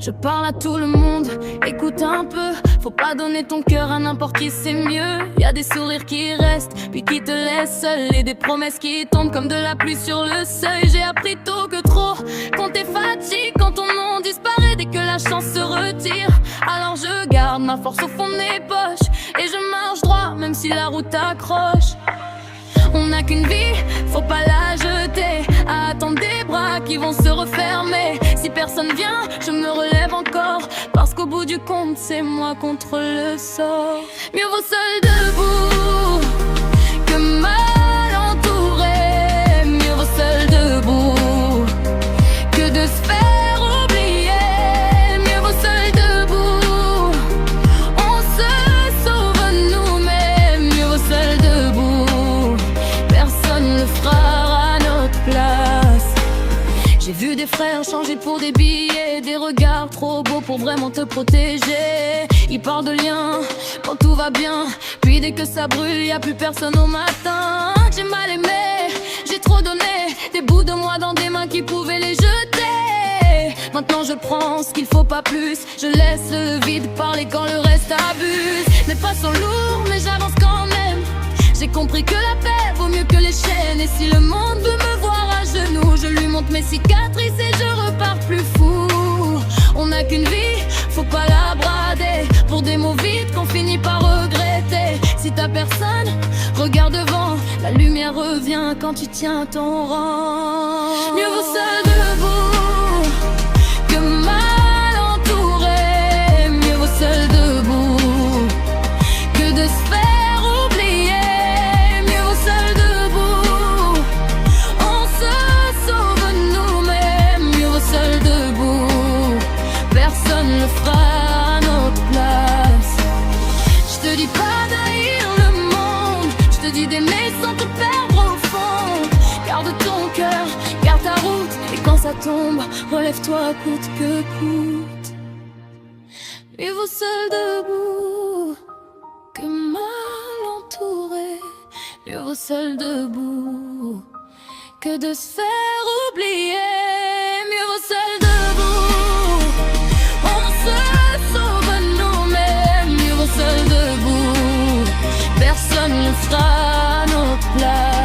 Je parle à tout le monde, écoute un peu. Faut pas donner ton cœur à n'importe qui, c'est mieux. Y'a des sourires qui restent, puis qui te laissent seul. Et des promesses qui tombent comme de la pluie sur le seuil. J'ai appris tôt que trop compter fatigue quand ton nom disparaît dès que la chance se retire. Alors je garde ma force au fond de mes poches et je marche droit même si la route accroche. On n'a qu'une vie, faut pas la jeter. À attendre des bras qui vont se refermer. Si personne vient, je me relève encore. Parce qu'au bout du compte, c'est moi contre le sort. Mieux vaut seul debout que mal entouré. Mieux vaut seul debout que de se faire oublier. Mieux vaut seul debout, on se sauve nous-mêmes. Mieux vaut seul debout, personne ne fera à notre place. J'ai vu des frères changer pour des billets, des regards trop beaux pour vraiment te protéger. Ils parlent de liens quand tout va bien, puis dès que ça brûle, y a plus personne au matin. J'ai mal aimé, j'ai trop donné, des bouts de moi dans des mains qui pouvaient les jeter. Maintenant je prends ce qu'il faut, pas plus. Je laisse le vide parler quand le reste abuse. Mes pas sont lourds mais j'avance quand même. J'ai compris que la paix vaut mieux que les chaînes. Et si le monde veut me voir à genoux, je lui montre mes cicatrices et je repars plus fou. On n'a qu'une vie, faut pas la brader pour des mots vides qu'on finit par regretter. Si t'as personne, regarde devant, la lumière revient quand tu tiens ton rang. Mieux vaut seul debout que mal entouré. Mieux vaut seul debout que de se faire oublier. Mieux vaut seul debout, on se sauve nous-mêmes. Mieux vaut seul debout, personne ne le fera à notre place. Je te dis pas d'haïr le monde, je te dis d'aimer sans te perdre au fond. Garde ton cœur, garde ta route, et quand ça tombe, relève-toi coûte que coûte. Mieux vaut seul debout que mal entouré. Mieux vaut seul debout que de se faire oublier. Mieux vaut seul debout, on se sauve nous-mêmes. Mieux vaut seul debout, personne ne fera à notre place.